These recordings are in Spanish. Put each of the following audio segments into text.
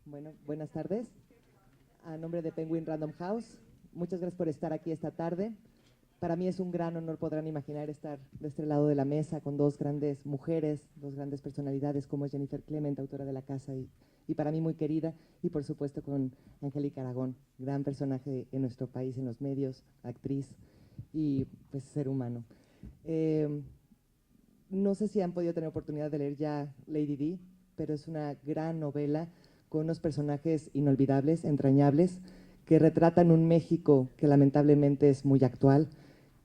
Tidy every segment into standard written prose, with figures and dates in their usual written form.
Bueno, buenas tardes. A nombre de Penguin Random House, muchas gracias por estar aquí esta tarde. Para mí es un gran honor, podrán imaginar, estar de este lado de la mesa con dos grandes mujeres, dos grandes personalidades como es Jennifer Clement, autora de la casa y para mí muy querida, y por supuesto con Angélica Aragón, gran personaje en nuestro país, en los medios, actriz y pues ser humano. No sé si han podido tener oportunidad de leer ya Lady Di, pero es una gran novela con unos personajes inolvidables, entrañables, que retratan un México que lamentablemente es muy actual,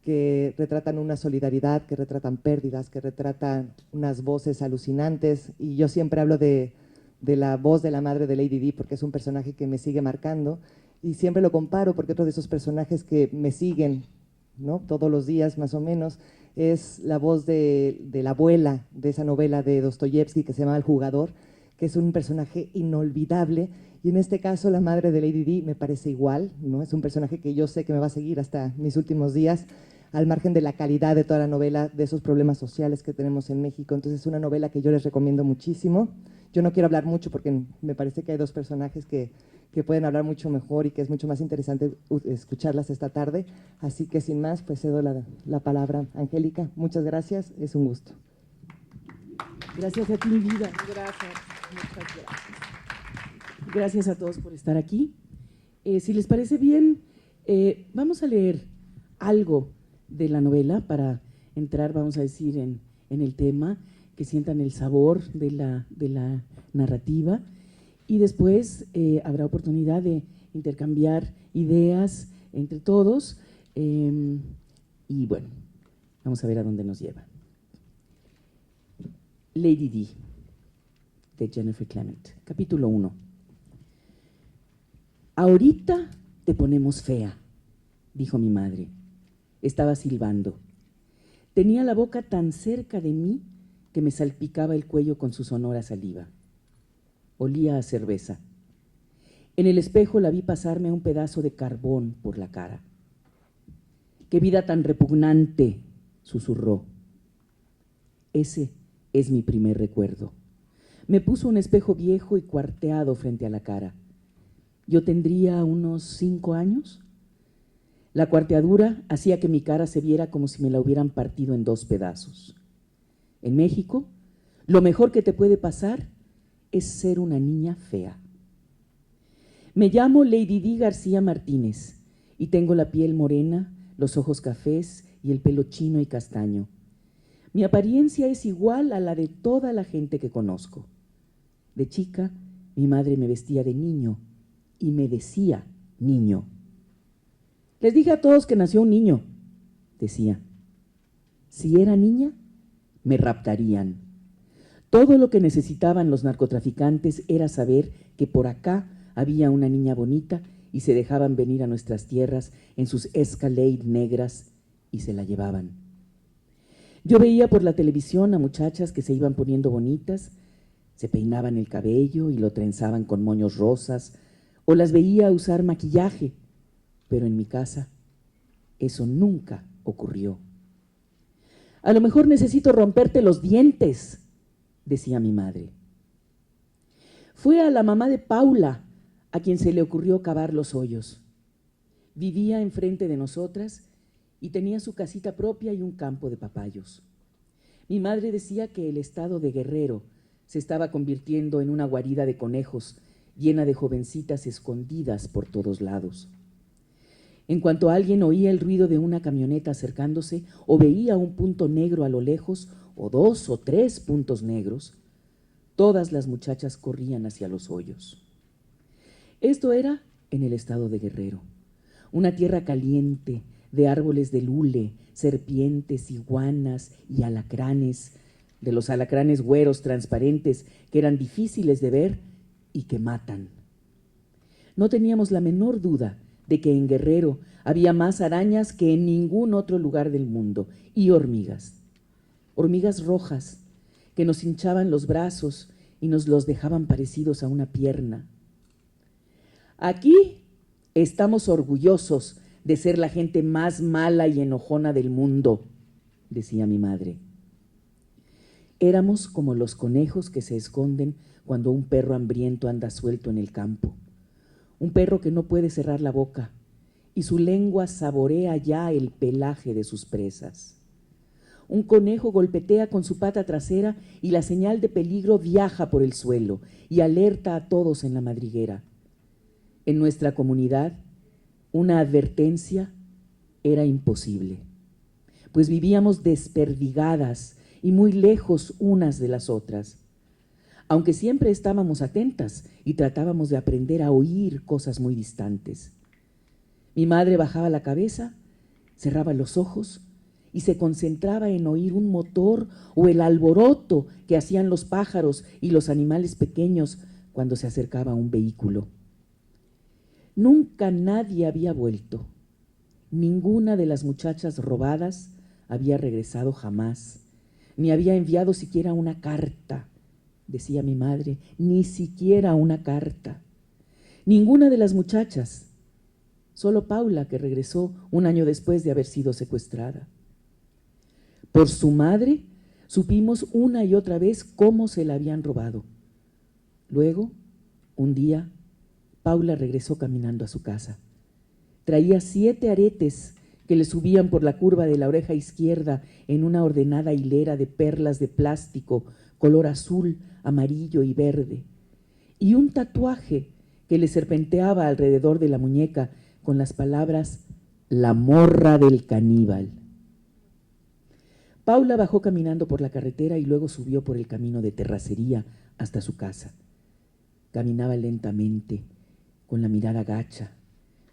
que retratan una solidaridad, que retratan pérdidas, que retratan unas voces alucinantes. Y yo siempre hablo de la voz de la madre de Lady Di porque es un personaje que me sigue marcando y siempre lo comparo porque otro de esos personajes que me siguen, ¿no?, todos los días más o menos, es la voz de la abuela de esa novela de Dostoyevsky que se llama El jugador, que es un personaje inolvidable, y en este caso la madre de Lady Di me parece igual, ¿no? Es un personaje que yo sé que me va a seguir hasta mis últimos días, al margen de la calidad de toda la novela, de esos problemas sociales que tenemos en México. Entonces es una novela que yo les recomiendo muchísimo. Yo no quiero hablar mucho porque me parece que hay dos personajes que pueden hablar mucho mejor y que es mucho más interesante escucharlas esta tarde. Así que sin más, pues cedo la palabra a Angélica. Muchas gracias, es un gusto. Gracias a ti, mi vida. Gracias, muchas gracias. Gracias a todos por estar aquí. Si les parece bien, vamos a leer algo de la novela para entrar, vamos a decir, en el tema, que sientan el sabor de la narrativa, y después habrá oportunidad de intercambiar ideas entre todos, y bueno, vamos a ver a dónde nos lleva. Lady Di, de Jennifer Clement, capítulo 1. Ahorita te ponemos fea, dijo mi madre. Estaba silbando. Tenía la boca tan cerca de mí que me salpicaba el cuello con su sonora saliva. Olía a cerveza. En el espejo la vi pasarme un pedazo de carbón por la cara. ¡Qué vida tan repugnante!, susurró. Ese es mi primer recuerdo. Me puso un espejo viejo y cuarteado frente a la cara. Yo tendría unos 5 años. La cuarteadura hacía que mi cara se viera como si me la hubieran partido en 2 pedazos. En México, lo mejor que te puede pasar es ser una niña fea. Me llamo Lady Di García Martínez y tengo la piel morena, los ojos cafés y el pelo chino y castaño. Mi apariencia es igual a la de toda la gente que conozco. De chica, mi madre me vestía de niño y me decía niño. Les dije a todos que nació un niño, decía. Si era niña, me raptarían. Todo lo que necesitaban los narcotraficantes era saber que por acá había una niña bonita y se dejaban venir a nuestras tierras en sus Escalade negras y se la llevaban. Yo veía por la televisión a muchachas que se iban poniendo bonitas, se peinaban el cabello y lo trenzaban con moños rosas, o las veía usar maquillaje, pero en mi casa eso nunca ocurrió. A lo mejor necesito romperte los dientes, decía mi madre. Fue a la mamá de Paula a quien se le ocurrió cavar los hoyos. Vivía enfrente de nosotras y tenía su casita propia y un campo de papayos. Mi madre decía que el estado de Guerrero se estaba convirtiendo en una guarida de conejos llena de jovencitas escondidas por todos lados. En cuanto alguien oía el ruido de una camioneta acercándose o veía un punto negro a lo lejos o 2 o 3 puntos negros, todas las muchachas corrían hacia los hoyos. Esto era en el estado de Guerrero, una tierra caliente de árboles de lule, serpientes, iguanas y alacranes, de los alacranes güeros transparentes que eran difíciles de ver y que matan. No teníamos la menor duda de que en Guerrero había más arañas que en ningún otro lugar del mundo, y hormigas rojas que nos hinchaban los brazos y nos los dejaban parecidos a una pierna. Aquí estamos orgullosos de ser la gente más mala y enojona del mundo, decía mi madre. Éramos como los conejos que se esconden cuando un perro hambriento anda suelto en el campo. Un perro que no puede cerrar la boca y su lengua saborea ya el pelaje de sus presas. Un conejo golpetea con su pata trasera y la señal de peligro viaja por el suelo y alerta a todos en la madriguera. En nuestra comunidad, una advertencia era imposible, pues vivíamos desperdigadas y muy lejos unas de las otras. Aunque siempre estábamos atentas y tratábamos de aprender a oír cosas muy distantes. Mi madre bajaba la cabeza, cerraba los ojos y se concentraba en oír un motor o el alboroto que hacían los pájaros y los animales pequeños cuando se acercaba un vehículo. Nunca nadie había vuelto. Ninguna de las muchachas robadas había regresado jamás, ni había enviado siquiera una carta, decía mi madre, ni siquiera una carta. Ninguna de las muchachas, solo Paula, que regresó un año después de haber sido secuestrada. Por su madre, supimos una y otra vez cómo se la habían robado. Luego, un día, Paula regresó caminando a su casa. Traía 7 aretes que le subían por la curva de la oreja izquierda en una ordenada hilera de perlas de plástico, color azul, amarillo y verde, y un tatuaje que le serpenteaba alrededor de la muñeca con las palabras «La morra del caníbal». Paula bajó caminando por la carretera y luego subió por el camino de terracería hasta su casa. Caminaba lentamente, con la mirada gacha,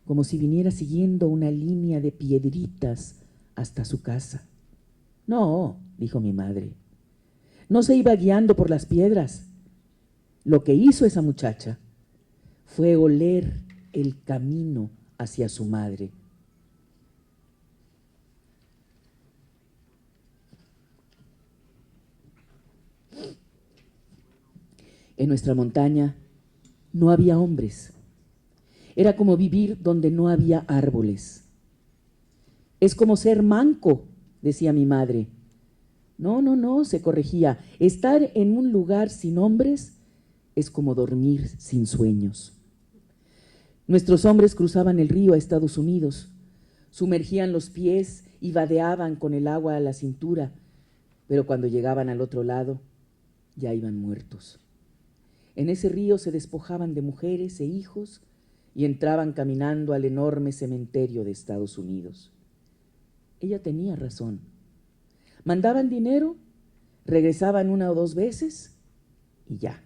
como si viniera siguiendo una línea de piedritas hasta su casa. «No», dijo mi madre, «no se iba guiando por las piedras. Lo que hizo esa muchacha fue oler el camino hacia su madre». En nuestra montaña no había hombres. Era como vivir donde no había árboles. «Es como ser manco», decía mi madre. «No, no, no», se corregía. «Estar en un lugar sin hombres es como dormir sin sueños». Nuestros hombres cruzaban el río a Estados Unidos, sumergían los pies y vadeaban con el agua a la cintura, pero cuando llegaban al otro lado ya iban muertos. En ese río se despojaban de mujeres e hijos y entraban caminando al enorme cementerio de Estados Unidos. Ella tenía razón. Mandaban dinero, regresaban 1 o 2 veces y ya.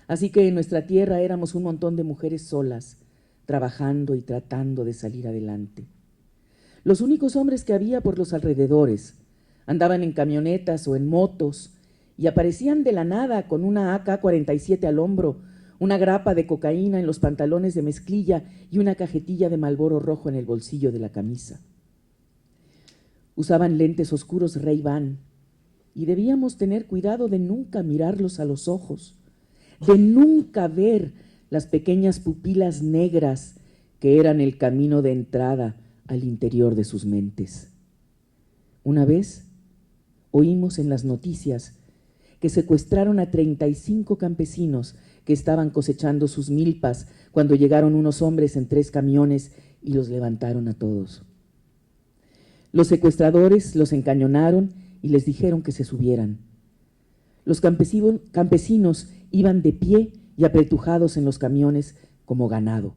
Así que en nuestra tierra éramos un montón de mujeres solas, trabajando y tratando de salir adelante. Los únicos hombres que había por los alrededores andaban en camionetas o en motos y aparecían de la nada con una AK-47 al hombro, una grapa de cocaína en los pantalones de mezclilla y una cajetilla de Marlboro rojo en el bolsillo de la camisa. Usaban lentes oscuros Ray-Ban y debíamos tener cuidado de nunca mirarlos a los ojos, de nunca ver las pequeñas pupilas negras que eran el camino de entrada al interior de sus mentes. Una vez oímos en las noticias que secuestraron a 35 campesinos que estaban cosechando sus milpas cuando llegaron unos hombres en 3 camiones y los levantaron a todos. Los secuestradores los encañonaron y les dijeron que se subieran. Los campesinos iban de pie y apretujados en los camiones como ganado.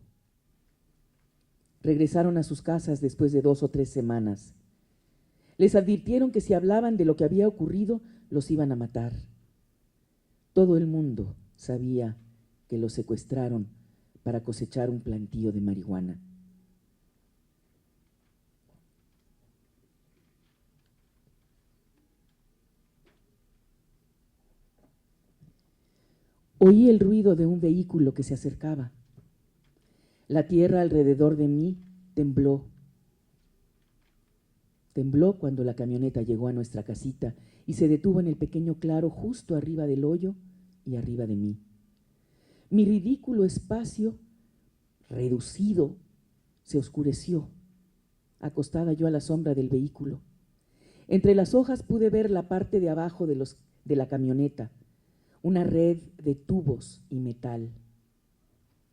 Regresaron a sus casas después de 2 o 3 semanas. Les advirtieron que si hablaban de lo que había ocurrido, los iban a matar. Todo el mundo sabía que los secuestraron para cosechar un plantío de marihuana. Oí el ruido de un vehículo que se acercaba. La tierra alrededor de mí tembló. Tembló cuando la camioneta llegó a nuestra casita y se detuvo en el pequeño claro justo arriba del hoyo y arriba de mí. Mi ridículo espacio, reducido, se oscureció, acostada yo a la sombra del vehículo. Entre las hojas pude ver la parte de abajo de la camioneta, una red de tubos y metal.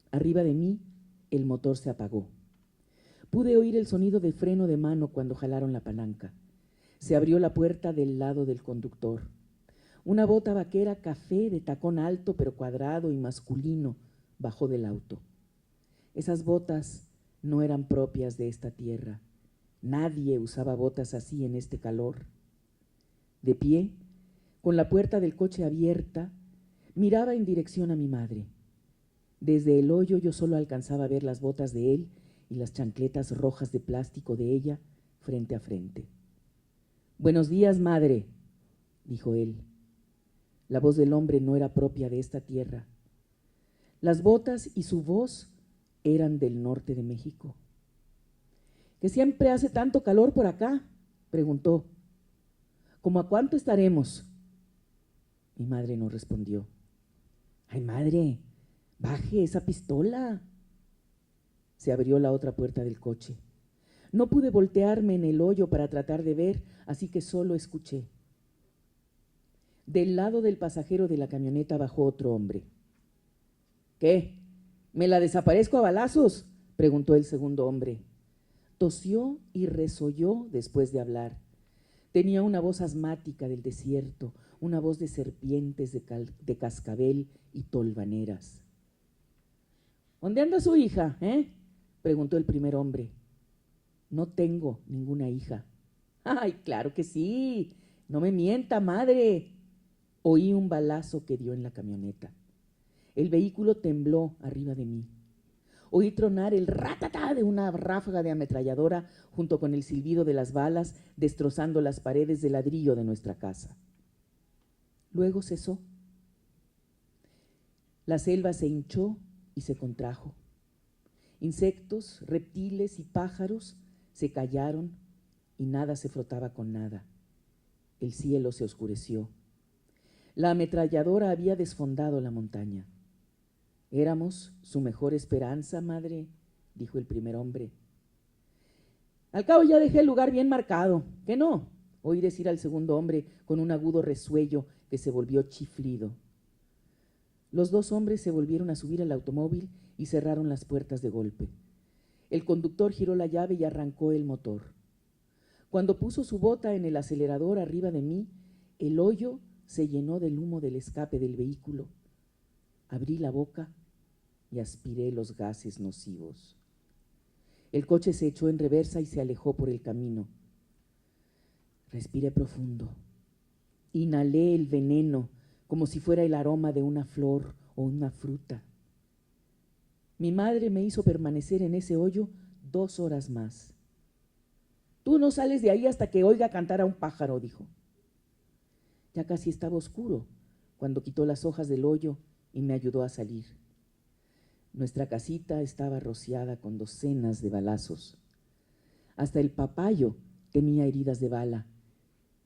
Arriba de mí, el motor se apagó. Pude oír el sonido de freno de mano cuando jalaron la palanca. Se abrió la puerta del lado del conductor. Una bota vaquera café de tacón alto pero cuadrado y masculino bajó del auto. Esas botas no eran propias de esta tierra. Nadie usaba botas así en este calor. De pie, con la puerta del coche abierta, miraba en dirección a mi madre. Desde el hoyo yo solo alcanzaba a ver las botas de él y las chancletas rojas de plástico de ella frente a frente. «Buenos días, madre», dijo él. La voz del hombre no era propia de esta tierra. Las botas y su voz eran del norte de México. «¿Que siempre hace tanto calor por acá?», preguntó. «¿Cómo a cuánto estaremos?». Mi madre no respondió. «Ay, madre, baje esa pistola». Se abrió la otra puerta del coche. No pude voltearme en el hoyo para tratar de ver, así que solo escuché. Del lado del pasajero de la camioneta bajó otro hombre. «¿Qué? ¿Me la desaparezco a balazos?», preguntó el segundo hombre. Tosió y resolló después de hablar. Tenía una voz asmática del desierto, una voz de serpientes de cascabel y tolvaneras. «¿Dónde anda su hija, preguntó el primer hombre. «No tengo ninguna hija». «Ay, claro que sí. No me mienta, madre». Oí un balazo que dio en la camioneta. El vehículo tembló arriba de mí. Oí tronar el ratatá de una ráfaga de ametralladora junto con el silbido de las balas destrozando las paredes de ladrillo de nuestra casa. Luego cesó. La selva se hinchó y se contrajo. Insectos, reptiles y pájaros se callaron y nada se frotaba con nada. El cielo se oscureció. La ametralladora había desfondado la montaña. «Éramos su mejor esperanza, madre», dijo el primer hombre. «Al cabo ya dejé el lugar bien marcado, ¿qué no?», oí decir al segundo hombre con un agudo resuello que se volvió chiflido. Los dos hombres se volvieron a subir al automóvil y cerraron las puertas de golpe. El conductor giró la llave y arrancó el motor. Cuando puso su bota en el acelerador arriba de mí, el hoyo se llenó del humo del escape del vehículo. Abrí la boca y aspiré los gases nocivos. El coche se echó en reversa y se alejó por el camino. Respiré profundo. Inhalé el veneno como si fuera el aroma de una flor o una fruta. Mi madre me hizo permanecer en ese hoyo 2 horas más. «Tú no sales de ahí hasta que oiga cantar a un pájaro», dijo. Ya casi estaba oscuro cuando quitó las hojas del hoyo y me ayudó a salir. Nuestra casita estaba rociada con docenas de balazos. Hasta el papayo tenía heridas de bala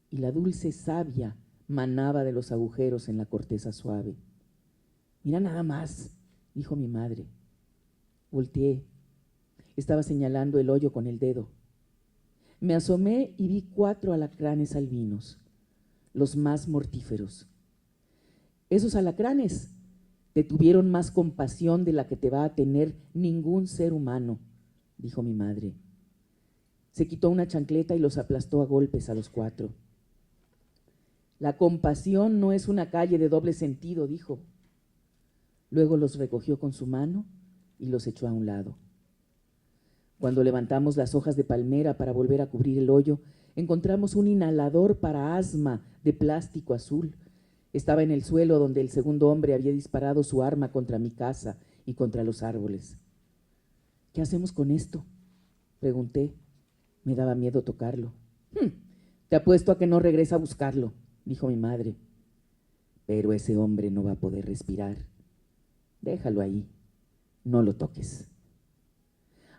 y la dulce savia manaba de los agujeros en la corteza suave. «Mira nada más», dijo mi madre. Volteé. Estaba señalando el hoyo con el dedo. Me asomé y vi 4 alacranes albinos, los más mortíferos. Esos alacranes te tuvieron más compasión de la que te va a tener ningún ser humano, dijo mi madre. Se quitó una chancleta y los aplastó a golpes a los 4. La compasión no es una calle de doble sentido, dijo. Luego los recogió con su mano y los echó a un lado. Cuando levantamos las hojas de palmera para volver a cubrir el hoyo, encontramos un inhalador para asma de plástico azul. Estaba en el suelo donde el segundo hombre había disparado su arma contra mi casa y contra los árboles. «¿Qué hacemos con esto?», pregunté. Me daba miedo tocarlo. «Te apuesto a que no regresa a buscarlo», dijo mi madre. «Pero ese hombre no va a poder respirar. Déjalo ahí, no lo toques».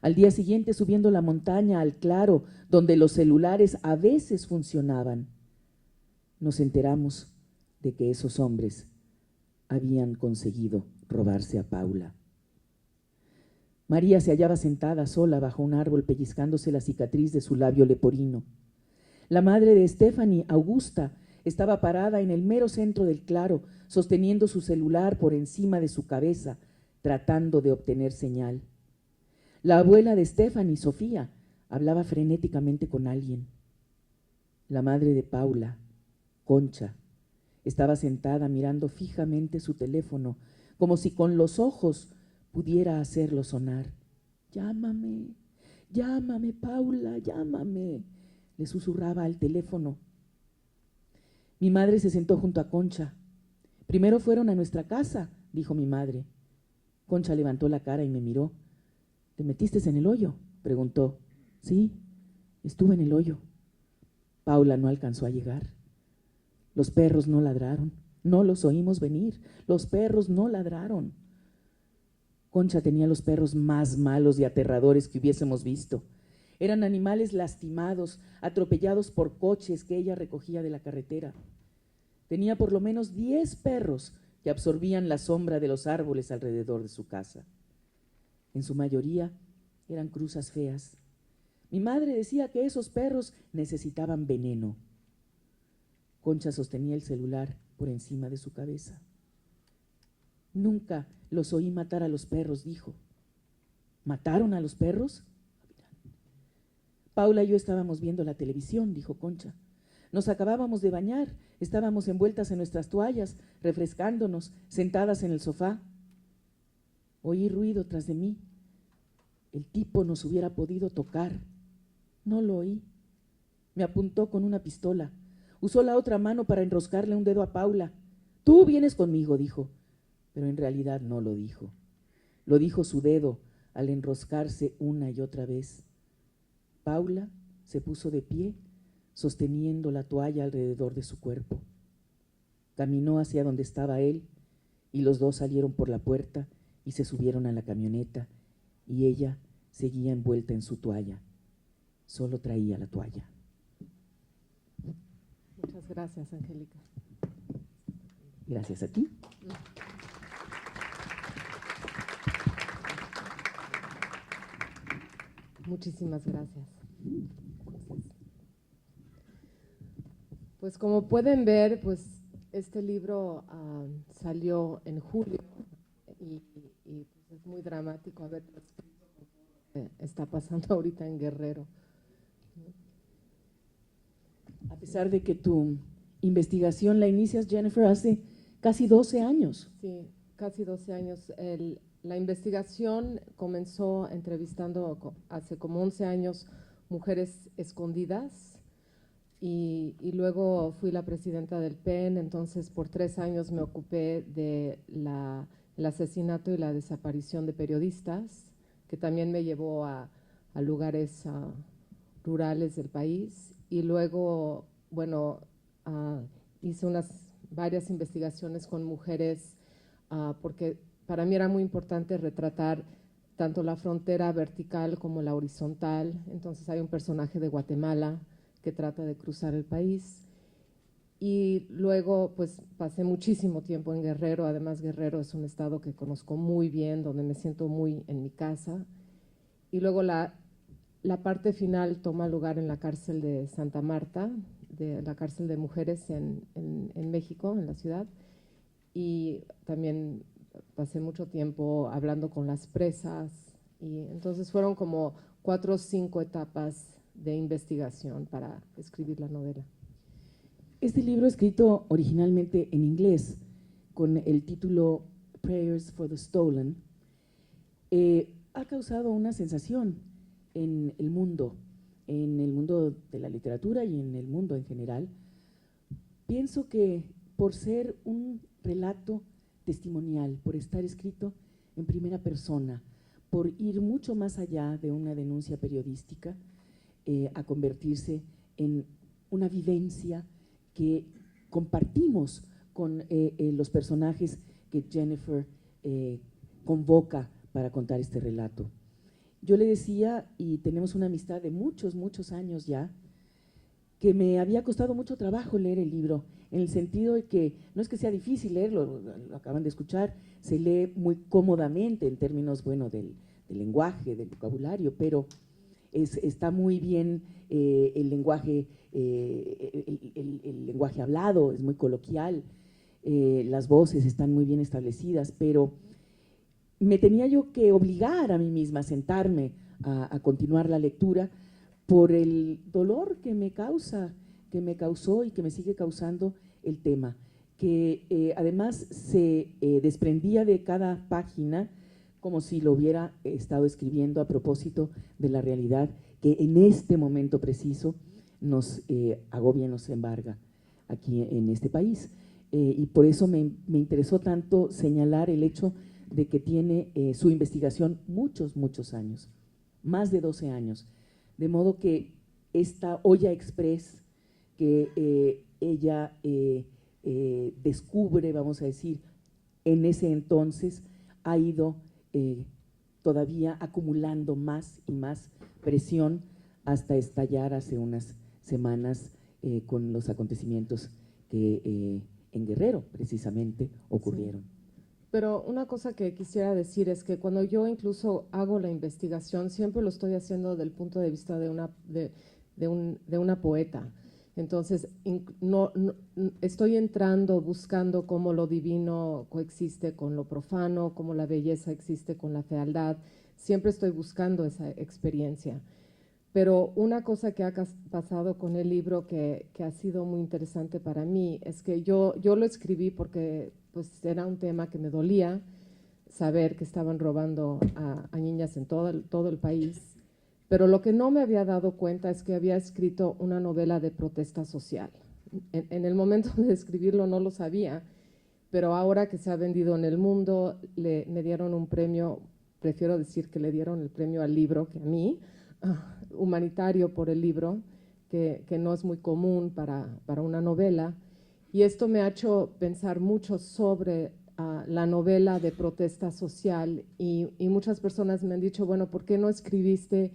Al día siguiente, subiendo la montaña al claro, donde los celulares a veces funcionaban, nos enteramos de que esos hombres habían conseguido robarse a Paula. María se hallaba sentada sola bajo un árbol pellizcándose la cicatriz de su labio leporino. La madre de Stephanie, Augusta, estaba parada en el mero centro del claro, sosteniendo su celular por encima de su cabeza, tratando de obtener señal. La abuela de Stephanie, Sofía, hablaba frenéticamente con alguien. La madre de Paula, Concha, estaba sentada mirando fijamente su teléfono, como si con los ojos pudiera hacerlo sonar. Llámame, llámame, Paula, llámame, le susurraba al teléfono. Mi madre se sentó junto a Concha. Primero fueron a nuestra casa, dijo mi madre. Concha levantó la cara y me miró. ¿Te metiste en el hoyo?, preguntó. Sí, estuve en el hoyo. Paula no alcanzó a llegar. Los perros no ladraron, no los oímos venir, los perros no ladraron. Concha tenía los perros más malos y aterradores que hubiésemos visto. Eran animales lastimados, atropellados por coches que ella recogía de la carretera. Tenía por lo menos 10 perros que absorbían la sombra de los árboles alrededor de su casa. En su mayoría eran cruzas feas. Mi madre decía que esos perros necesitaban veneno. Concha sostenía el celular por encima de su cabeza. Nunca los oí matar a los perros, dijo. ¿Mataron a los perros? Paula y yo estábamos viendo la televisión, dijo Concha. Nos acabábamos de bañar, estábamos envueltas en nuestras toallas, refrescándonos, sentadas en el sofá. Oí ruido tras de mí. El tipo nos hubiera podido tocar. No lo oí. Me apuntó con una pistola. Usó la otra mano para enroscarle un dedo a Paula. Tú vienes conmigo, dijo, pero en realidad no lo dijo. Lo dijo su dedo al enroscarse una y otra vez. Paula se puso de pie, sosteniendo la toalla alrededor de su cuerpo. Caminó hacia donde estaba él y los dos salieron por la puerta y se subieron a la camioneta y ella seguía envuelta en su toalla. Solo traía la toalla. Muchas gracias, Angélica. Gracias a ti. Muchísimas gracias. Pues como pueden ver, pues este libro salió en julio y pues es muy dramático haber escrito lo que está pasando ahorita en Guerrero. A pesar de que tu investigación la inicias, Jennifer, hace casi 12 años. Sí, casi 12 años. La investigación comenzó entrevistando hace como 11 años mujeres escondidas y luego fui la presidenta del PEN, entonces por 3 años me ocupé de el asesinato y la desaparición de periodistas, que también me llevó a lugares rurales del país. Y luego, bueno, hice varias investigaciones con mujeres porque para mí era muy importante retratar tanto la frontera vertical como la horizontal. Entonces hay un personaje de Guatemala que trata de cruzar el país. Y luego pues pasé muchísimo tiempo en Guerrero. Además Guerrero es un estado que conozco muy bien, donde me siento muy en mi casa. Y luego la parte final toma lugar en la cárcel de Santa Marta, de la cárcel de mujeres en México, en la ciudad. Y también pasé mucho tiempo hablando con las presas. Y entonces fueron como 4 o 5 etapas de investigación para escribir la novela. Este libro, escrito originalmente en inglés, con el título Prayers for the Stolen, ha causado una sensación en el mundo de la literatura y en el mundo en general. Pienso que por ser un relato testimonial, por estar escrito en primera persona, por ir mucho más allá de una denuncia periodística, a convertirse en una vivencia que compartimos con los personajes que Jennifer convoca para contar este relato. Yo le decía, y tenemos una amistad de muchos, muchos años ya, que me había costado mucho trabajo leer el libro, en el sentido de que no es que sea difícil leerlo, lo acaban de escuchar, se lee muy cómodamente en términos, bueno, del lenguaje, del vocabulario, pero está muy bien el lenguaje, el lenguaje hablado, es muy coloquial, las voces están muy bien establecidas, pero me tenía yo que obligar a mí misma a sentarme a continuar la lectura por el dolor que me causa, que me causó y que me sigue causando el tema, que además se desprendía de cada página como si lo hubiera estado escribiendo a propósito de la realidad que en este momento preciso nos agobia y nos embarga aquí en este país. Y por eso me interesó tanto señalar el hecho de que tiene su investigación muchos años, más de 12 años, de modo que esta olla express que ella descubre, vamos a decir, en ese entonces, ha ido todavía acumulando más y más presión hasta estallar hace unas semanas con los acontecimientos que en Guerrero precisamente ocurrieron. Sí. Pero una cosa que quisiera decir es que cuando yo incluso hago la investigación, siempre lo estoy haciendo desde el punto de vista de una poeta. Entonces, estoy entrando, buscando cómo lo divino coexiste con lo profano, cómo la belleza existe con la fealdad. Siempre estoy buscando esa experiencia. Pero una cosa que ha pasado con el libro que ha sido muy interesante para mí es que yo lo escribí porque pues, era un tema que me dolía saber que estaban robando a niñas en todo el país. Pero lo que no me había dado cuenta es que había escrito una novela de protesta social. En el momento de escribirlo no lo sabía, pero ahora que se ha vendido en el mundo, me dieron un premio, prefiero decir que le dieron el premio al libro que a mí, humanitario por el libro, que no es muy común para una novela. Y esto me ha hecho pensar mucho sobre la novela de protesta social y muchas personas me han dicho, bueno, ¿por qué no escribiste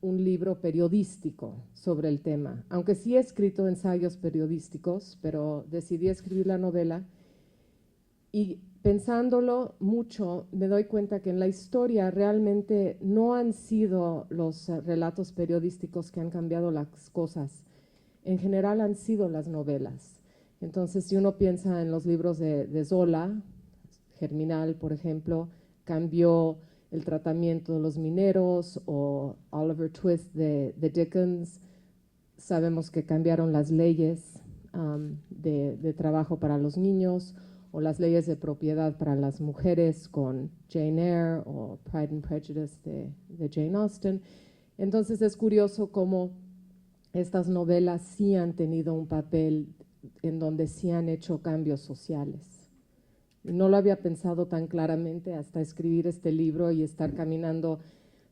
un libro periodístico sobre el tema? Aunque sí he escrito ensayos periodísticos, pero decidí escribir la novela y pensándolo mucho me doy cuenta que en la historia realmente no han sido los relatos periodísticos que han cambiado las cosas, en general han sido las novelas. Entonces, si uno piensa en los libros de Zola, Germinal, por ejemplo, cambió el tratamiento de los mineros, o Oliver Twist de Dickens, sabemos que cambiaron las leyes de trabajo para los niños, o las leyes de propiedad para las mujeres con Jane Eyre o Pride and Prejudice de Jane Austen. Entonces es curioso cómo estas novelas sí han tenido un papel en donde sí han hecho cambios sociales. No lo había pensado tan claramente hasta escribir este libro y estar caminando.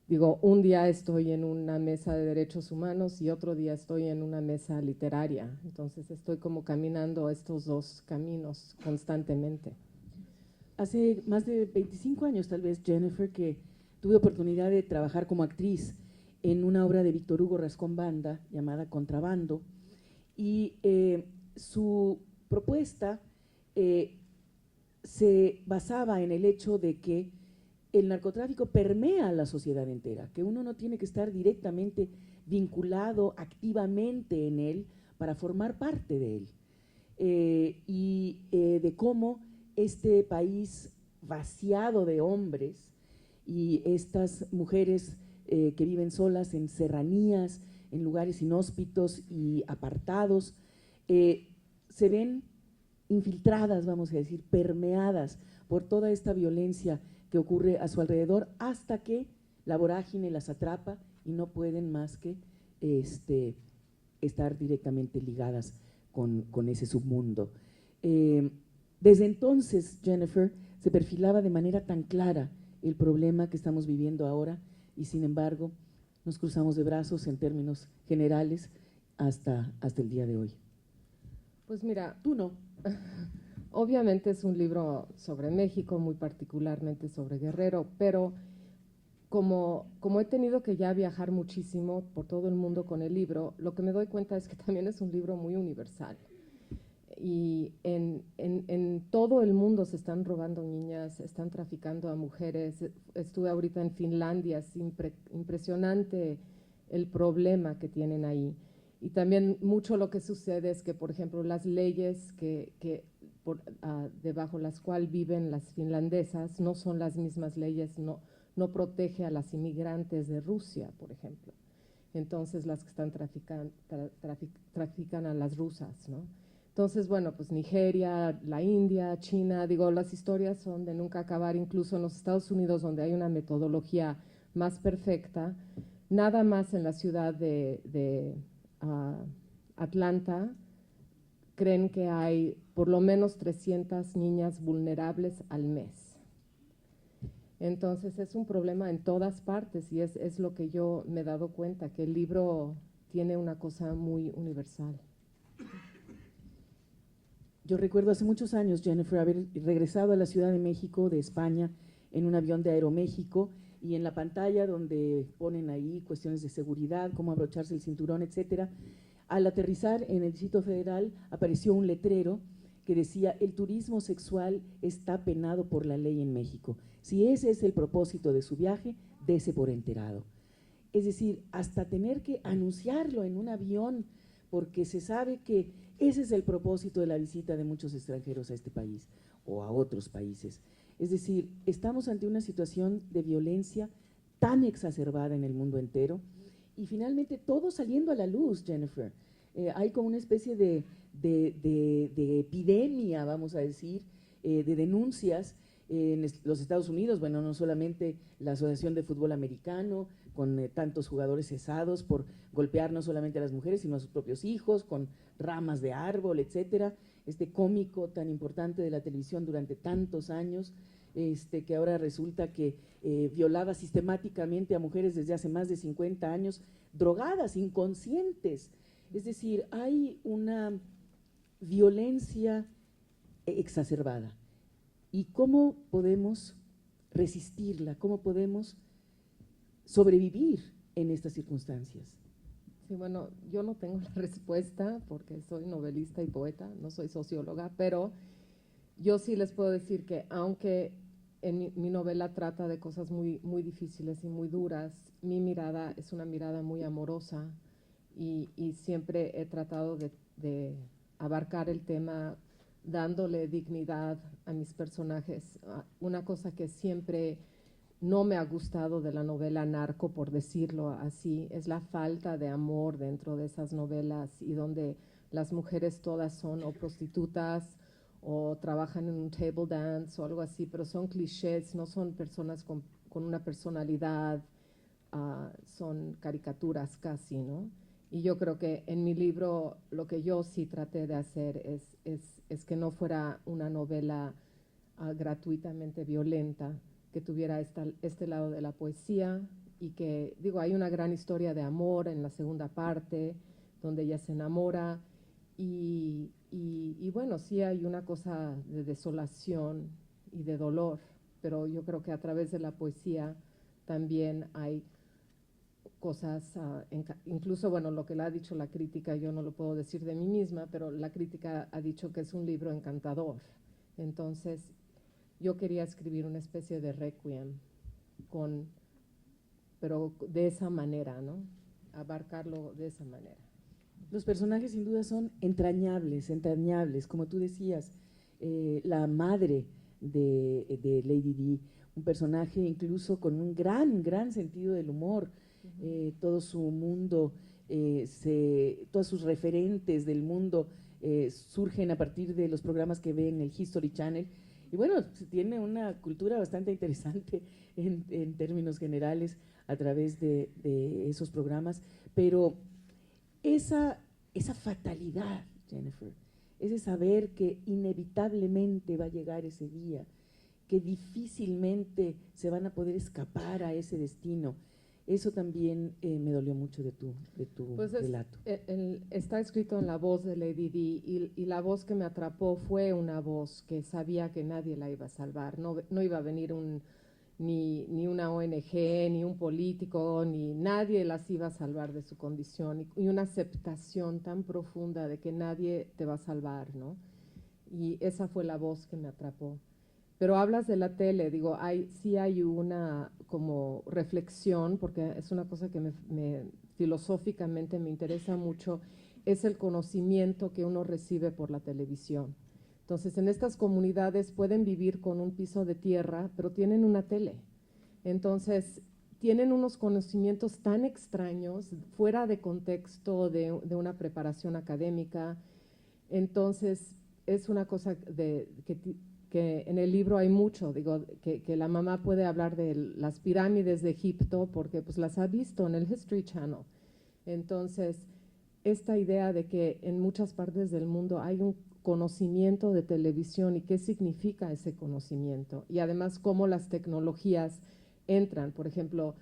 Digo, un día estoy en una mesa de derechos humanos y otro día estoy en una mesa literaria. Entonces estoy como caminando estos dos caminos constantemente. Hace más de 25 años, tal vez, Jennifer, que tuve oportunidad de trabajar como actriz en una obra de Víctor Hugo Rascón Banda llamada Contrabando, y su propuesta se basaba en el hecho de que el narcotráfico permea a la sociedad entera, que uno no tiene que estar directamente vinculado activamente en él para formar parte de él, y de cómo este país vaciado de hombres y estas mujeres que viven solas en serranías, en lugares inhóspitos y apartados, se ven infiltradas, vamos a decir, permeadas por toda esta violencia que ocurre a su alrededor, hasta que la vorágine las atrapa y no pueden más que estar directamente ligadas con ese submundo. Desde entonces, Jennifer, se perfilaba de manera tan clara el problema que estamos viviendo ahora, y sin embargo nos cruzamos de brazos en términos generales hasta el día de hoy. Pues mira, Tú no. obviamente es un libro sobre México, muy particularmente sobre Guerrero, pero como he tenido que ya viajar muchísimo por todo el mundo con el libro, lo que me doy cuenta es que también es un libro muy universal. y en todo el mundo se están robando niñas, están traficando a mujeres. Estuve ahorita en Finlandia, es impresionante el problema que tienen ahí. Y también mucho lo que sucede es que, por ejemplo, las leyes debajo las cuales viven las finlandesas no son las mismas leyes, no protege a las inmigrantes de Rusia, por ejemplo. Entonces las que están trafican a las rusas, ¿no? Entonces, bueno, pues Nigeria, la India, China, digo, las historias son de nunca acabar, incluso en los Estados Unidos, donde hay una metodología más perfecta, nada más en la ciudad de Atlanta, creen que hay por lo menos 300 niñas vulnerables al mes. Entonces es un problema en todas partes y es lo que yo me he dado cuenta, que el libro tiene una cosa muy universal. Yo recuerdo hace muchos años, Jennifer, haber regresado a la Ciudad de México de España en un avión de Aeroméxico, y en la pantalla donde ponen ahí cuestiones de seguridad, cómo abrocharse el cinturón, etcétera, al aterrizar en el Distrito Federal apareció un letrero que decía: el turismo sexual está penado por la ley en México. Si ese es el propósito de su viaje, dese por enterado. Es decir, hasta tener que anunciarlo en un avión, porque se sabe que ese es el propósito de la visita de muchos extranjeros a este país o a otros países. Es decir, estamos ante una situación de violencia tan exacerbada en el mundo entero, y finalmente todo saliendo a la luz, Jennifer. Hay como una especie de epidemia, vamos a decir, de denuncias en los Estados Unidos. Bueno, no solamente la Asociación de Fútbol Americano, con tantos jugadores cesados por golpear no solamente a las mujeres, sino a sus propios hijos, con ramas de árbol, etcétera. Este cómico tan importante de la televisión durante tantos años, que ahora resulta que violaba sistemáticamente a mujeres desde hace más de 50 años, drogadas, inconscientes. Es decir, hay una violencia exacerbada. ¿Y cómo podemos resistirla? ¿Cómo podemos sobrevivir en estas circunstancias? Sí, bueno, yo no tengo la respuesta porque soy novelista y poeta, no soy socióloga, pero yo sí les puedo decir que aunque en mi novela trata de cosas muy, muy difíciles y muy duras, mi mirada es una mirada muy amorosa, y siempre he tratado de abarcar el tema dándole dignidad a mis personajes. Una cosa que siempre no me ha gustado de la novela narco, por decirlo así, es la falta de amor dentro de esas novelas, y donde las mujeres todas son o prostitutas o trabajan en un table dance o algo así, pero son clichés, no son personas con una personalidad, son caricaturas casi, ¿no? Y yo creo que en mi libro lo que yo sí traté de hacer es que no fuera una novela gratuitamente violenta, que tuviera este lado de la poesía, y que, digo, hay una gran historia de amor en la segunda parte, donde ella se enamora, y bueno, sí hay una cosa de desolación y de dolor, pero yo creo que a través de la poesía también hay cosas, incluso, bueno, lo que le ha dicho la crítica, yo no lo puedo decir de mí misma, pero la crítica ha dicho que es un libro encantador. Entonces, yo quería escribir una especie de requiem, pero de esa manera, ¿no? Abarcarlo de esa manera. Los personajes sin duda son entrañables, entrañables, como tú decías, la madre de Lady Di, un personaje incluso con un gran sentido del humor. Todo su mundo, todos sus referentes del mundo surgen a partir de los programas que ve en el History Channel. Y bueno, tiene una cultura bastante interesante en términos generales a través de esos programas, pero esa fatalidad, Jennifer, ese saber que inevitablemente va a llegar ese día, que difícilmente se van a poder escapar a ese destino, eso también me dolió mucho de tu pues relato. Está escrito en la voz de Lady Di, y la voz que me atrapó fue una voz que sabía que nadie la iba a salvar, no iba a venir un ni una ONG, ni un político, ni nadie las iba a salvar de su condición, y una aceptación tan profunda de que nadie te va a salvar, ¿no? Y esa fue la voz que me atrapó. Pero hablas de la tele, digo, sí hay una como reflexión, porque es una cosa que filosóficamente me interesa mucho, es el conocimiento que uno recibe por la televisión. Entonces, en estas comunidades pueden vivir con un piso de tierra, pero tienen una tele. Entonces, tienen unos conocimientos tan extraños, fuera de contexto de una preparación académica. Entonces, es una cosa que en el libro hay mucho, digo, que la mamá puede hablar de las pirámides de Egipto porque pues las ha visto en el History Channel. Entonces, esta idea de que en muchas partes del mundo hay un conocimiento de televisión y qué significa ese conocimiento, y además cómo las tecnologías entran. Por ejemplo,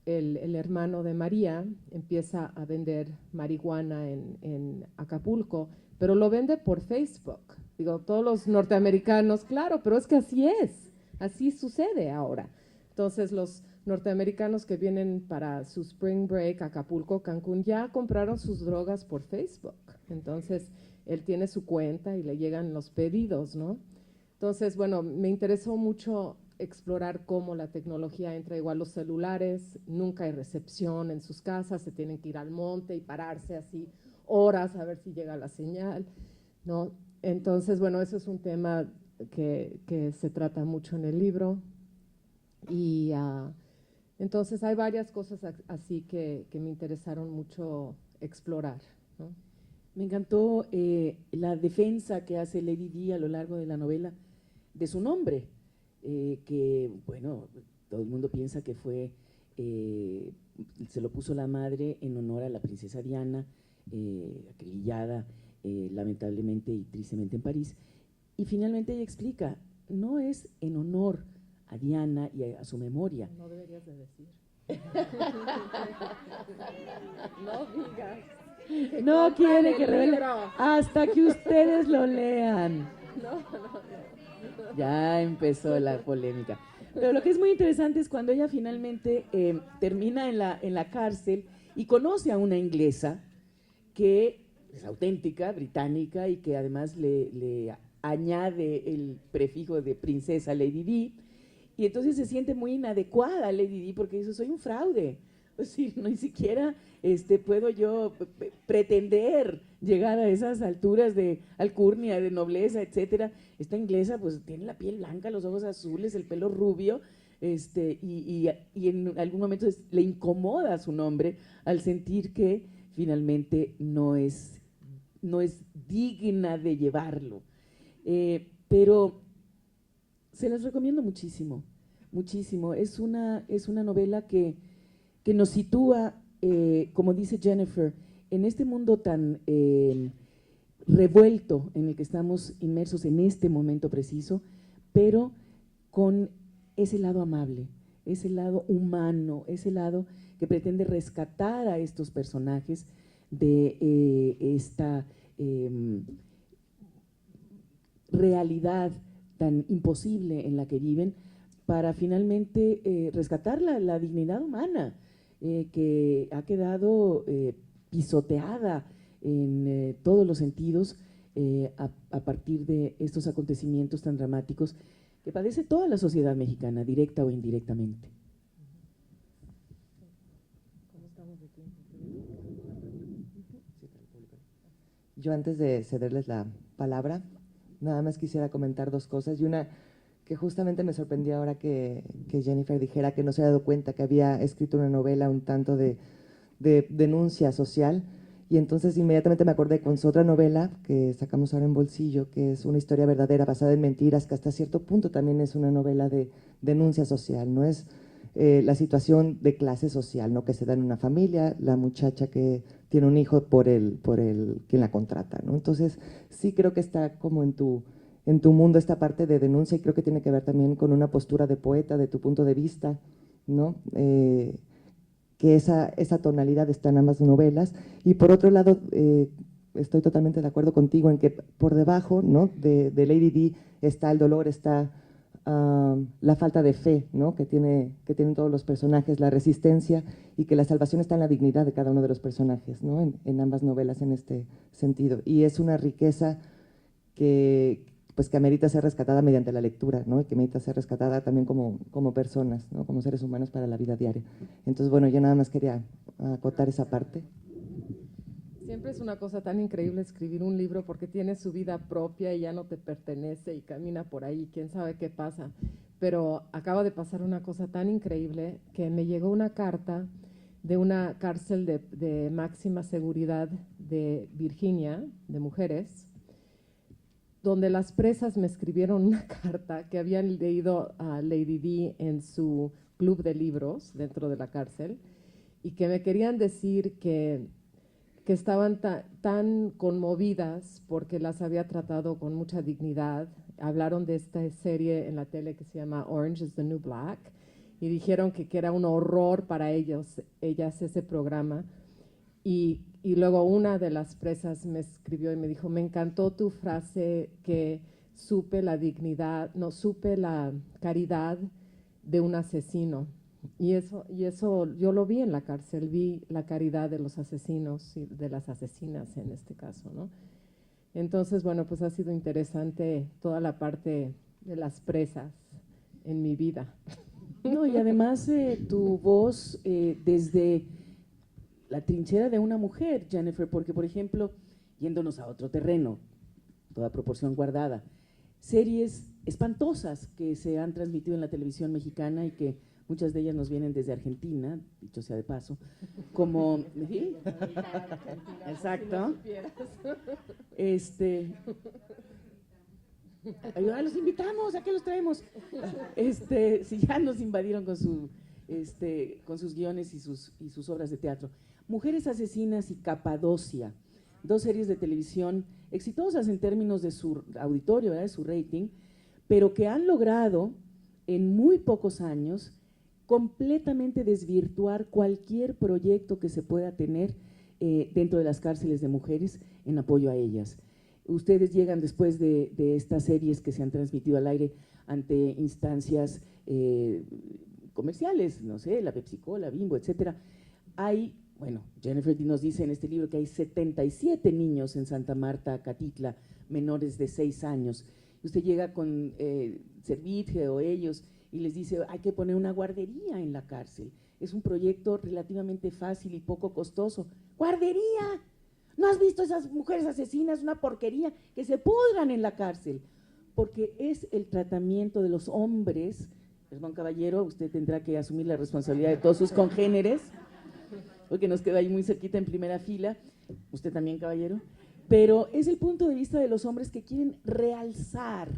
el hermano de María empieza a vender marihuana en Acapulco, pero lo vende por Facebook. Digo, todos los norteamericanos, claro, pero es que así sucede ahora. Entonces, los norteamericanos que vienen para su spring break, Acapulco, Cancún, ya compraron sus drogas por Facebook. Entonces, él tiene su cuenta y le llegan los pedidos, ¿no? Entonces, bueno, me interesó mucho explorar cómo la tecnología entra, igual los celulares, nunca hay recepción en sus casas, se tienen que ir al monte y pararse así horas a ver si llega la señal, ¿no? Entonces, bueno, eso es un tema que se trata mucho en el libro. Y entonces hay varias cosas así que me interesaron mucho explorar, ¿no? Me encantó la defensa que hace Lady Di a lo largo de la novela de su nombre, que, bueno, todo el mundo piensa que fue, se lo puso la madre en honor a la princesa Diana, acribillada lamentablemente y tristemente en París, y finalmente ella explica, no es en honor a Diana y a su memoria. No deberías de decir. No digas. No quiere que revele hasta que ustedes lo lean. No. Ya empezó la polémica. Pero lo que es muy interesante es cuando ella finalmente termina en la cárcel y conoce a una inglesa que es auténtica, británica, y que además le añade el prefijo de princesa Lady Di, y entonces se siente muy inadecuada Lady Di porque dice, soy un fraude, es decir, no ni siquiera puedo yo pretender llegar a esas alturas de alcurnia, de nobleza, etcétera. Esta inglesa pues tiene la piel blanca, los ojos azules, el pelo rubio, y en algún momento le incomoda su nombre al sentir que finalmente no es digna de llevarlo. Pero se las recomiendo muchísimo, muchísimo. Es una novela que nos sitúa, como dice Jennifer, en este mundo tan revuelto en el que estamos inmersos en este momento preciso, pero con ese lado amable, ese lado humano, ese lado que pretende rescatar a estos personajes de esta realidad tan imposible en la que viven, para finalmente rescatar la dignidad humana que ha quedado pisoteada en todos los sentidos a partir de estos acontecimientos tan dramáticos que padece toda la sociedad mexicana, directa o indirectamente. Yo, antes de cederles la palabra, nada más quisiera comentar dos cosas, y una que justamente me sorprendió ahora que Jennifer dijera que no se había dado cuenta que había escrito una novela un tanto de denuncia social, y entonces inmediatamente me acordé con su otra novela que sacamos ahora en Bolsillo, que es una historia verdadera basada en mentiras, que hasta cierto punto también es una novela de denuncia social, no es la situación de clase social, ¿no?, que se da en una familia, la muchacha que tiene un hijo por el quien la contrata, ¿no? Entonces sí creo que está como en tu mundo esta parte de denuncia, y creo que tiene que ver también con una postura de poeta, de tu punto de vista, ¿no? Que esa tonalidad está en ambas novelas. Y por otro lado, estoy totalmente de acuerdo contigo en que por debajo, ¿no?, de Lady Di está el dolor, está la falta de fe, ¿no? que tienen todos los personajes, la resistencia, y que la salvación está en la dignidad de cada uno de los personajes, ¿no? en ambas novelas en este sentido. Y es una riqueza que amerita ser rescatada mediante la lectura, ¿no? Y que amerita ser rescatada también como personas, ¿no? Como seres humanos para la vida diaria. Entonces, bueno, yo nada más quería acotar esa parte. Siempre es una cosa tan increíble escribir un libro porque tiene su vida propia y ya no te pertenece y camina por ahí, quién sabe qué pasa. Pero acaba de pasar una cosa tan increíble que me llegó una carta de una cárcel de máxima seguridad de Virginia, de mujeres, donde las presas me escribieron una carta que habían leído a Lady Di en su club de libros dentro de la cárcel y que me querían decir que estaban tan conmovidas porque las había tratado con mucha dignidad. Hablaron de esta serie en la tele que se llama Orange is the New Black y dijeron que era un horror para ellas ese programa. Y luego una de las presas me escribió y me dijo, me encantó tu frase que supe la caridad de un asesino. Y eso yo lo vi en la cárcel, vi la caridad de los asesinos y de las asesinas en este caso, ¿no? Entonces, bueno, pues ha sido interesante toda la parte de las presas en mi vida. No, y además tu voz desde la trinchera de una mujer, Jennifer, porque, por ejemplo, yéndonos a otro terreno, toda proporción guardada, series espantosas que se han transmitido en la televisión mexicana y que muchas de ellas nos vienen desde Argentina, dicho sea de paso, como… ¿sí? Exacto. Los invitamos, ¿a qué los traemos? Si ya nos invadieron con sus guiones y sus obras de teatro. Mujeres asesinas y Capadocia, dos series de televisión exitosas en términos de su auditorio, de su rating, pero que han logrado en muy pocos años completamente desvirtuar cualquier proyecto que se pueda tener dentro de las cárceles de mujeres en apoyo a ellas. Ustedes llegan después de estas series que se han transmitido al aire ante instancias comerciales, no sé, la PepsiCo, Bimbo, etcétera. Jennifer nos dice en este libro que hay 77 niños en Santa Marta, Catitla, menores de 6 años. Usted llega con Servitje o ellos y les dice, hay que poner una guardería en la cárcel. Es un proyecto relativamente fácil y poco costoso. ¡Guardería! ¿No has visto esas mujeres asesinas? Una porquería, que se pudran en la cárcel. Porque es el tratamiento de los hombres. Perdón, caballero, usted tendrá que asumir la responsabilidad de todos sus congéneres, porque nos queda ahí muy cerquita en primera fila. Usted también, caballero. Pero es el punto de vista de los hombres que quieren realzar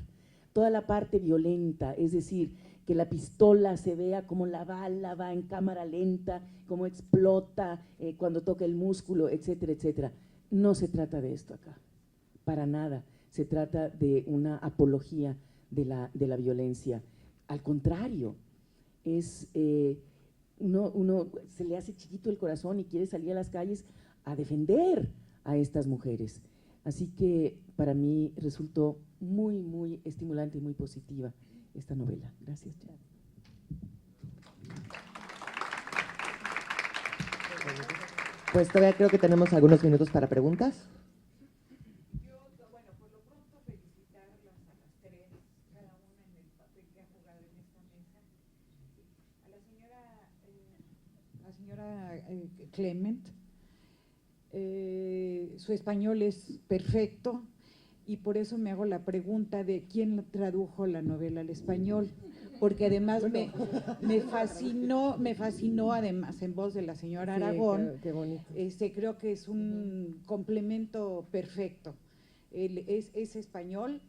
toda la parte violenta, es decir, que la pistola se vea como la bala va en cámara lenta, cómo explota cuando toca el músculo, etcétera, etcétera. No se trata de esto acá, para nada. Se trata de una apología de la violencia. Al contrario, uno se le hace chiquito el corazón y quiere salir a las calles a defender a estas mujeres. Así que para mí resultó muy, muy estimulante y muy positiva esta novela. Gracias, Jan. Pues todavía creo que tenemos algunos minutos para preguntas. Yo, bueno, por lo pronto felicitarlas a las tres, cada una en el papel que ha jugado en esta mesa. A la señora Clement, su español es perfecto y por eso me hago la pregunta de quién tradujo la novela al español, porque además me fascinó además en voz de la señora Aragón. Qué bonito. Creo que es un complemento perfecto. Es español,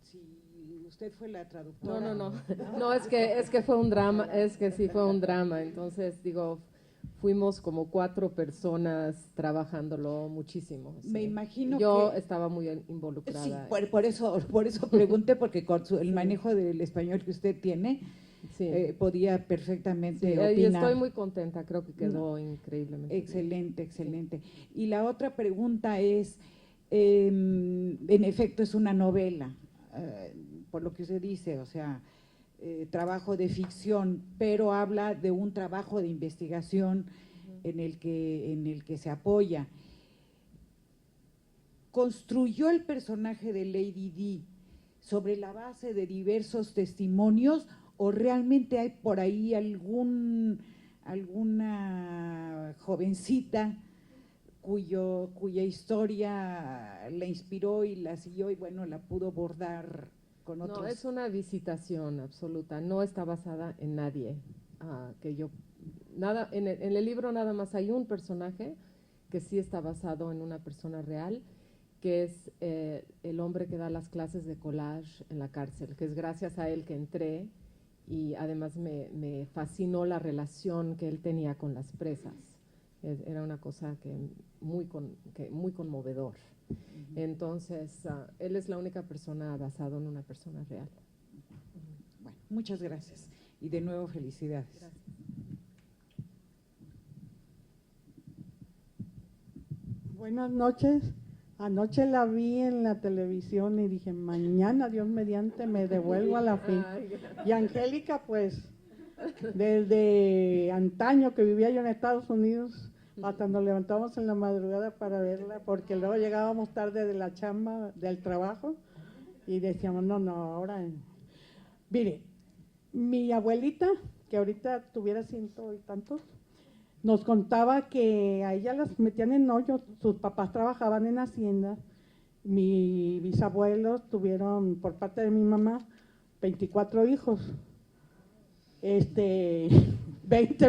si usted fue la traductora. No, es que fue un drama, sí fue un drama, entonces digo, fuimos como 4 personas trabajándolo muchísimo. Sí. Me imagino yo estaba muy involucrada. Sí, por eso pregunté, porque con el manejo del español que usted tiene, sí. Podía perfectamente opinar. Y estoy muy contenta, creo que quedó increíblemente excelente, excelente. Y la otra pregunta es, en efecto es una novela, por lo que usted dice, o sea, trabajo de ficción, pero habla de un trabajo de investigación en el que se apoya. ¿Construyó el personaje de Lady Di sobre la base de diversos testimonios o realmente hay por ahí alguna jovencita cuya historia la inspiró y la siguió y bueno, la pudo bordar con otros? No, es una visitación absoluta, no está basada en nadie. En el libro nada más hay un personaje que sí está basado en una persona real, que es el hombre que da las clases de collage en la cárcel, que es gracias a él que entré y además me fascinó la relación que él tenía con las presas. Era una cosa que muy conmovedor. Entonces, él es la única persona basado en una persona real. Bueno, muchas gracias y de nuevo felicidades. Gracias. Buenas noches. Anoche la vi en la televisión y dije, mañana, Dios mediante, me devuelvo a la fin. Y Angélica, pues, desde antaño que vivía yo en Estados Unidos, hasta nos levantamos en la madrugada para verla, porque luego llegábamos tarde de la chamba, del trabajo, y decíamos, no, ahora… Mire, mi abuelita, que ahorita tuviera 100 y tantos, nos contaba que a ella las metían en hoyos, sus papás trabajaban en hacienda, mis bisabuelos tuvieron, por parte de mi mamá, 24 hijos, 20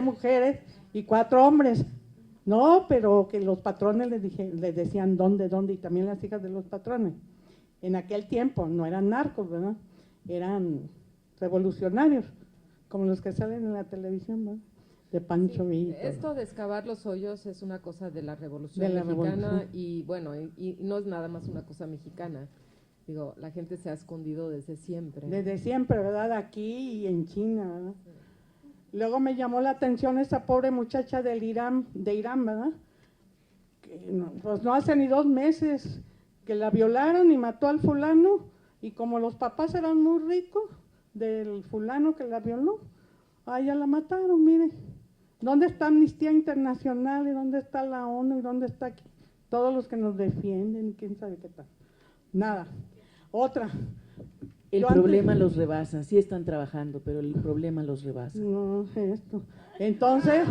mujeres y 4 hombres. No, pero que los patrones les decían dónde, y también las hijas de los patrones. En aquel tiempo no eran narcos, ¿verdad? Eran revolucionarios, como los que salen en la televisión, ¿verdad? De Pancho Villa. Esto de excavar los hoyos es una cosa de la Revolución Mexicana y bueno, y no es nada más una cosa mexicana. Digo, la gente se ha escondido desde siempre. Desde siempre, ¿verdad? Aquí y en China, ¿verdad? Sí. Luego me llamó la atención esa pobre muchacha de Irán, ¿verdad? Que pues no hace ni 2 meses que la violaron y mató al fulano, y como los papás eran muy ricos del fulano que la violó, a ella la mataron, mire. ¿Dónde está Amnistía Internacional y dónde está la ONU y dónde está aquí? Todos los que nos defienden y quién sabe qué tal? Nada. Otra. El problema los rebasa, sí están trabajando, pero el problema los rebasa. No, esto. Entonces,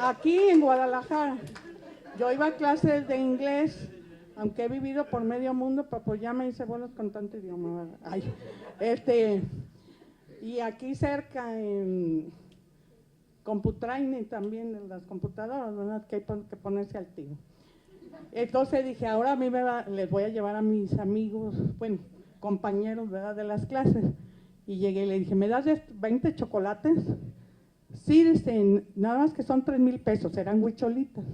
aquí en Guadalajara, yo iba a clases de inglés, aunque he vivido por medio mundo, pues ya me hice buenos con tanto idioma. Ay, y aquí cerca en Computraine también, en las computadoras, ¿verdad? Que hay que ponerse al tiro. Entonces dije, ahora a mí les voy a llevar a mis amigos, bueno, compañeros, ¿verdad? De las clases. Y llegué y le dije, ¿me das 20 chocolates? Sí, dicen, nada más que son 3,000 pesos, eran huicholitas.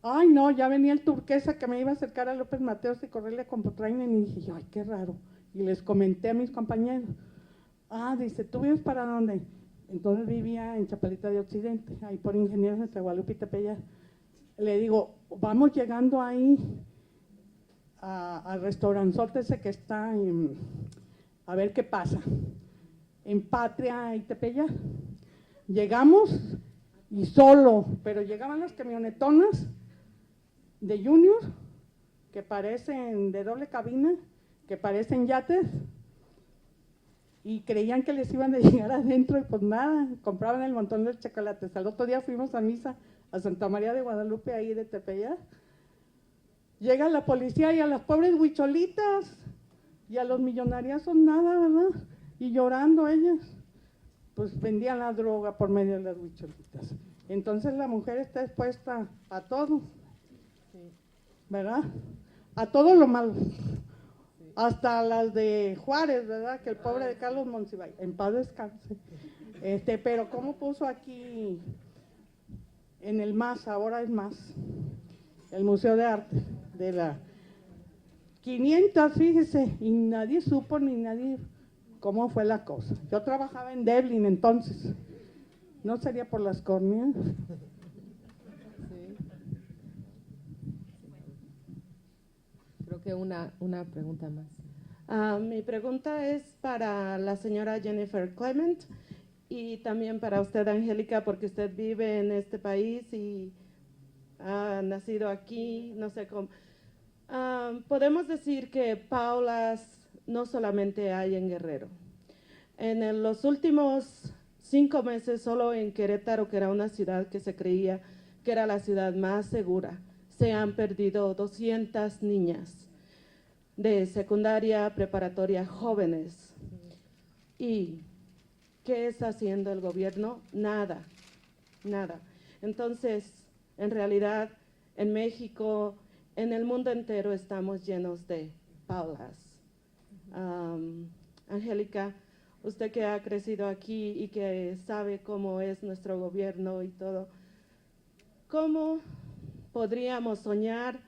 Ay, no, ya venía el turquesa que me iba a acercar a López Mateos y correrle a Computraine, y dije yo, ay, qué raro. Y les comenté a mis compañeros. Ah, dice, ¿tú vives para dónde? Entonces vivía en Chapalita de Occidente, ahí por Ingenieros entre Guadalupe y Tepeyac. Le digo, vamos llegando ahí al restauranzote ese que está a ver qué pasa, en Patria y Tepeyac. Llegamos y solo, pero llegaban las camionetonas de Junior, que parecen de doble cabina, que parecen yates, y creían que les iban a llegar adentro y pues nada, compraban el montón de chocolates. Al otro día fuimos a misa a Santa María de Guadalupe, ahí de Tepeyac. Llega la policía y a las pobres huicholitas y a los millonariazos nada, ¿verdad? Y llorando ellas, pues vendían la droga por medio de las huicholitas. Entonces la mujer está expuesta a todo, ¿verdad? A todo lo malo. Hasta las de Juárez, ¿verdad? Que el pobre de Carlos Monsiváis, en paz descanse. Pero ¿cómo puso aquí en el MAS? Ahora es MAS, el Museo de Arte de la 500, fíjese, y nadie supo ni nadie cómo fue la cosa. Yo trabajaba en Devlin entonces, ¿no sería por las córneas? Sí. Creo que una pregunta más. Mi pregunta es para la señora Jennifer Clement y también para usted, Angélica, porque usted vive en este país y ha nacido aquí, no sé cómo. Podemos decir que Paulas no solamente hay en Guerrero. En los últimos 5 meses, solo en Querétaro, que era una ciudad que se creía que era la ciudad más segura, se han perdido 200 niñas de secundaria, preparatoria, jóvenes. ¿Y qué está haciendo el gobierno? Nada, nada. Entonces, en realidad, en México, en el mundo entero estamos llenos de Paulas. Angélica, usted que ha crecido aquí y que sabe cómo es nuestro gobierno y todo, ¿cómo podríamos soñar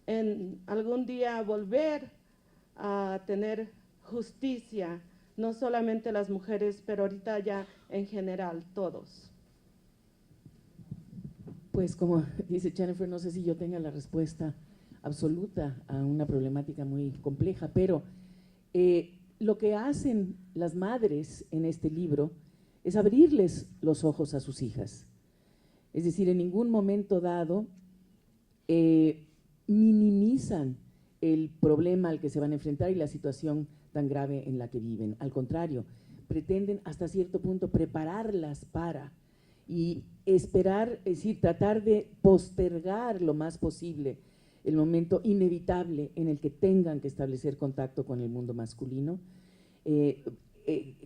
en algún día volver a tener justicia, no solamente las mujeres, pero ahorita ya en general todos? Pues como dice Jennifer, no sé si yo tenga la respuesta absoluta a una problemática muy compleja, pero lo que hacen las madres en este libro es abrirles los ojos a sus hijas. Es decir, en ningún momento dado minimizan el problema al que se van a enfrentar y la situación tan grave en la que viven. Al contrario, pretenden hasta cierto punto prepararlas para y esperar, es decir, tratar de postergar lo más posible el momento inevitable en el que tengan que establecer contacto con el mundo masculino,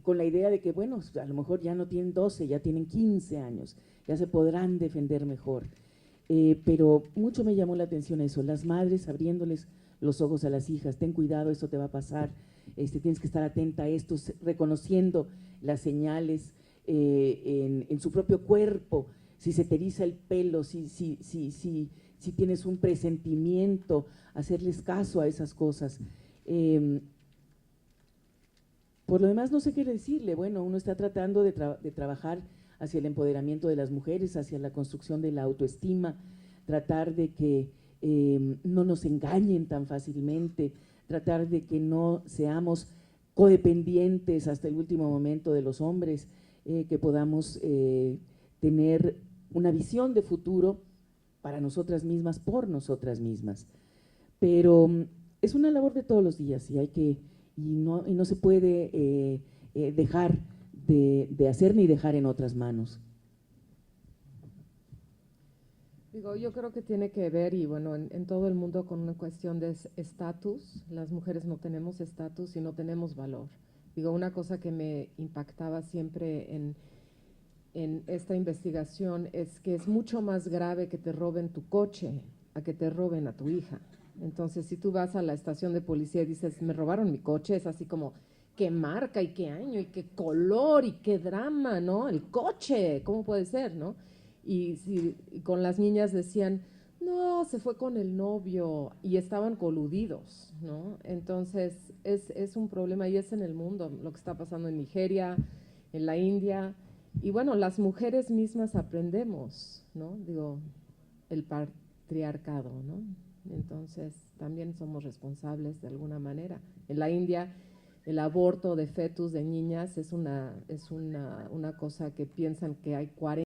con la idea de que, bueno, a lo mejor ya no tienen 12, ya tienen 15 años, ya se podrán defender mejor. Pero mucho me llamó la atención eso, las madres abriéndoles los ojos a las hijas, ten cuidado, esto te va a pasar, tienes que estar atenta a esto, reconociendo las señales en su propio cuerpo, si se te eriza el pelo, si tienes un presentimiento, hacerles caso a esas cosas. Por lo demás no sé qué decirle, bueno, uno está tratando de trabajar hacia el empoderamiento de las mujeres, hacia la construcción de la autoestima, tratar de que no nos engañen tan fácilmente, tratar de que no seamos codependientes hasta el último momento de los hombres, que podamos tener una visión de futuro para nosotras mismas, por nosotras mismas. Pero es una labor de todos los días y no se puede dejar de hacer ni dejar en otras manos. Digo, yo creo que tiene que ver, y bueno, en todo el mundo con una cuestión de estatus. Las mujeres no tenemos estatus y no tenemos valor. Digo, una cosa que me impactaba siempre en esta investigación es que es mucho más grave que te roben tu coche a que te roben a tu hija. Entonces, si tú vas a la estación de policía y dices, me robaron mi coche, es así como, qué marca y qué año y qué color y qué drama, ¿no? El coche, ¿cómo puede ser, no? Y con las niñas decían, no, se fue con el novio y estaban coludidos, ¿no? Entonces, es un problema y es en el mundo lo que está pasando en Nigeria, en la India. Y bueno, las mujeres mismas aprendemos, ¿no? Digo, el patriarcado, ¿no? Entonces, también somos responsables de alguna manera. En la India, el aborto de fetus de niñas es una cosa que piensan que hay 40